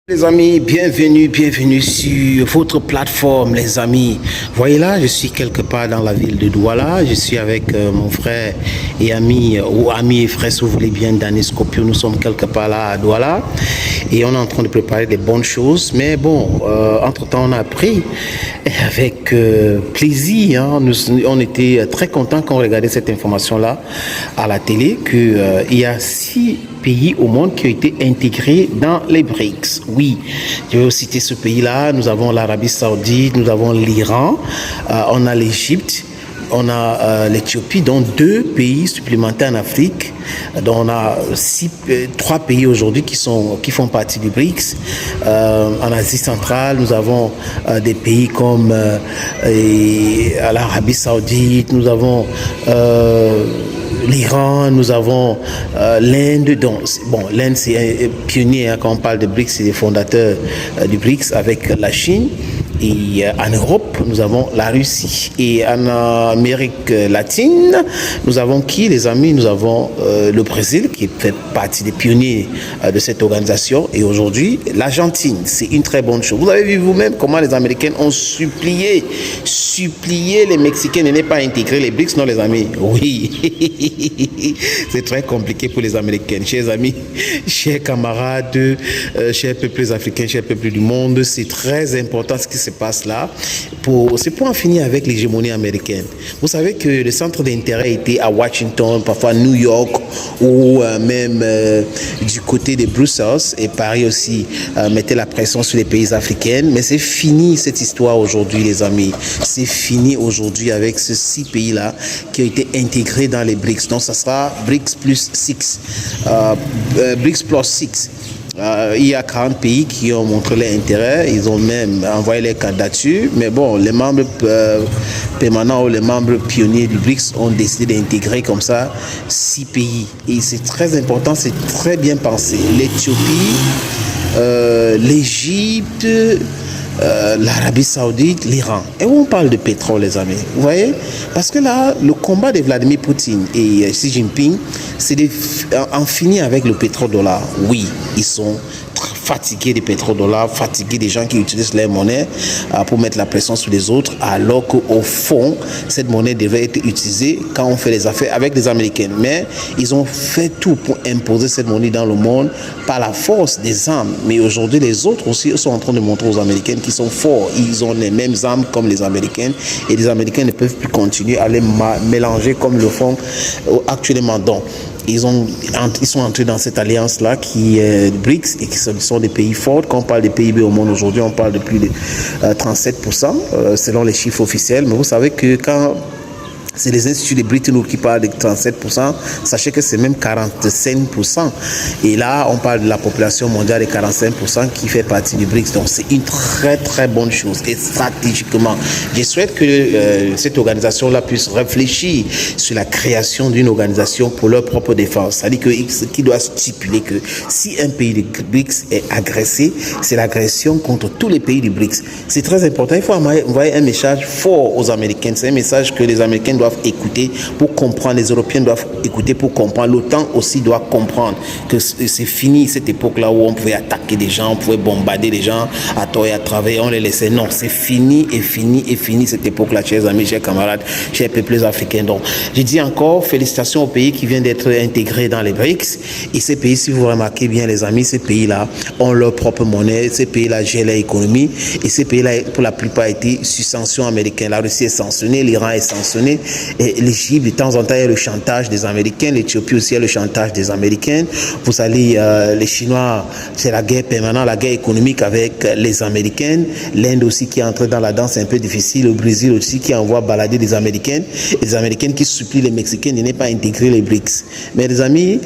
Les amis, bienvenue sur votre plateforme, les amis. Voyez là, je suis quelque part dans la ville de Douala. Je suis avec mon frère et ami, ou ami et frère, si vous voulez bien, Danny Scopio. Nous sommes quelque part là à Douala et on est en train de préparer des bonnes choses. Mais bon, entre-temps, on a appris avec plaisir. Hein, on était très contents quand on regardait cette information-là à la télé qu'il y a 6 pays au monde qui ont été intégrés dans les BRICS. Oui, je vais citer ce pays-là. Nous avons l'Arabie Saoudite, nous avons l'Iran, on a l'Égypte, on a l'Éthiopie, donc 2 pays supplémentaires en Afrique. Donc on a 3 pays aujourd'hui qui font partie du BRICS. En Asie centrale, nous avons des pays comme l'Arabie Saoudite, nous avons l'Iran, nous avons l'Inde. Donc, bon, l'Inde c'est un pionnier hein, quand on parle de BRICS, c'est les fondateurs du BRICS avec la Chine. Et en Europe, nous avons la Russie. Et en Amérique latine, nous avons qui, les amis? Nous avons le Brésil, qui fait partie des pionniers de cette organisation. Et aujourd'hui, l'Argentine. C'est une très bonne chose. Vous avez vu vous-même comment les Américains ont supplié les Mexicains de ne pas intégrer les BRICS, non, les amis? Oui. C'est très compliqué pour les Américains. Chers amis, chers camarades, chers peuples africains, chers peuples du monde, c'est très important ce qui se passe là. C'est pour en finir avec l'hégémonie américaine. Vous savez que le centre d'intérêt était à Washington, parfois New York ou même du côté de Bruxelles, et Paris aussi mettait la pression sur les pays africains. Mais c'est fini cette histoire aujourd'hui, les amis. C'est fini aujourd'hui avec ces 6 pays-là qui ont été intégrés dans les BRICS. Donc ça sera BRICS plus 6. BRICS plus 6. Il y a 40 pays qui ont montré leur intérêt, ils ont même envoyé les candidatures, mais bon, les membres permanents ou les membres pionniers du BRICS ont décidé d'intégrer comme ça 6 pays. Et c'est très important, c'est très bien pensé. L'Éthiopie, l'Égypte, l'Arabie Saoudite, l'Iran. Et où on parle de pétrole, les amis, vous voyez? Parce que là, le combat de Vladimir Poutine et Xi Jinping, c'est d'en finir avec le pétrodollar. Oui, ils sont fatigués des pétrodollars, fatigués des gens qui utilisent leur monnaie pour mettre la pression sur les autres, alors qu'au fond, cette monnaie devrait être utilisée quand on fait les affaires avec les Américains. Mais ils ont fait tout pour imposer cette monnaie dans le monde par la force des armes. Mais aujourd'hui, les autres aussi sont en train de montrer aux Américains qu'ils sont forts. Ils ont les mêmes armes comme les Américains et les Américains ne peuvent plus continuer à les mélanger comme le font actuellement. Donc, ils sont entrés dans cette alliance-là qui est BRICS et qui sont des pays forts. Quand on parle des PIB au monde aujourd'hui, on parle de plus de 37% selon les chiffres officiels. Mais vous savez que quand c'est les instituts de Bretton Woods qui parlent de 37%. Sachez que c'est même 45%. Et là, on parle de la population mondiale de 45% qui fait partie du BRICS. Donc, c'est une très, très bonne chose. Et stratégiquement, je souhaite que cette organisation-là puisse réfléchir sur la création d'une organisation pour leur propre défense. C'est-à-dire qu'il doit stipuler que si un pays du BRICS est agressé, c'est l'agression contre tous les pays du BRICS. C'est très important. Il faut envoyer un message fort aux Américains. C'est un message que les Américains doivent écouter pour comprendre, les Européens doivent écouter pour comprendre, l'OTAN aussi doit comprendre que c'est fini cette époque-là où on pouvait attaquer des gens, on pouvait bombarder des gens à tort et à travers, on les laissait. Non, c'est fini cette époque-là, chers amis, chers camarades, chers peuples africains. Donc, je dis encore félicitations aux pays qui viennent d'être intégrés dans les BRICS. Et ces pays, si vous remarquez bien, les amis, ces pays-là ont leur propre monnaie, ces pays-là gèrent leur économie et ces pays-là, pour la plupart, étaient sous sanction américaine. La Russie est sanctionnée, l'Iran est sanctionné. Et l'Égypte, de temps en temps, il y a le chantage des Américains. L'Éthiopie aussi, il y a le chantage des Américains. Vous allez, les Chinois, c'est la guerre permanente, la guerre économique avec les Américains. L'Inde aussi qui est entrée dans la danse, c'est un peu difficile. Le Brésil aussi qui envoie balader des Américains. Et les Américains qui supplient les Mexicains de ne pas intégrer les BRICS. Mais les amis,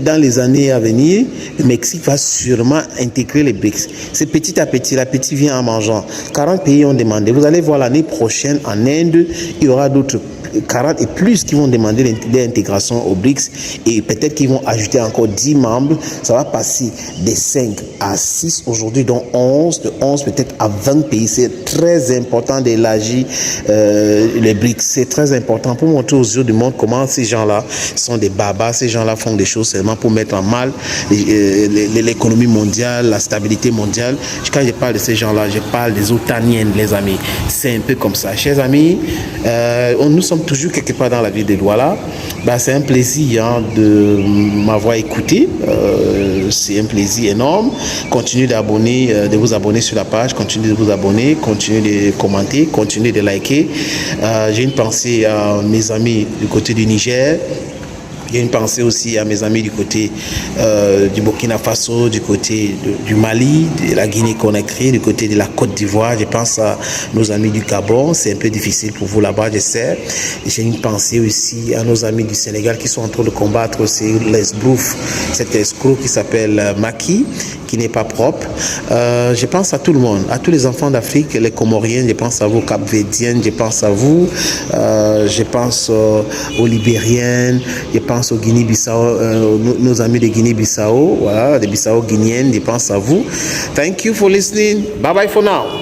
dans les années à venir, le Mexique va sûrement intégrer les BRICS. C'est petit à petit, l'appétit vient en mangeant. 40 pays ont demandé. Vous allez voir l'année prochaine en Inde, il y aura d'autres 40 et plus qui vont vont demander l'intégration au BRICS et peut-être qu'ils vont ajouter encore 10 membres. Ça va passer de 5 à 6 aujourd'hui, dont 11, de 11 peut-être à 20 pays. C'est très important d'élargir les BRICS. C'est très important pour montrer aux yeux du monde comment ces gens-là sont des barbares. Ces gens-là font des choses seulement pour mettre en mal l'économie mondiale, la stabilité mondiale. Quand je parle de ces gens-là, je parle des otaniens, les amis. C'est un peu comme ça. Chers amis, nous sommes toujours quelque part dans la ville de Douala. C'est un plaisir de m'avoir écouté. C'est un plaisir énorme. Continuez de vous abonner sur la page, continuez de vous abonner, continuez de commenter, continuez de liker. J'ai une pensée à mes amis du côté du Niger. J'ai une pensée aussi à mes amis du côté du Burkina Faso, du côté du Mali, de la Guinée-Conakry, du côté de la Côte d'Ivoire. Je pense à nos amis du Gabon. C'est un peu difficile pour vous là-bas, je sais. J'ai une pensée aussi à nos amis du Sénégal qui sont en train de combattre l'esbrouf, cet escroc qui s'appelle Macky, qui n'est pas propre. Je pense à tout le monde, à tous les enfants d'Afrique, les Comoriens, je pense à vous, Cap-Verdiennes, je pense à vous, je pense aux Libériennes, je pense aux Guinée-Bissau, nos amis de Guinée-Bissau, voilà, des Bissau-Guinéennes, je pense à vous. Thank you for listening. Bye bye for now.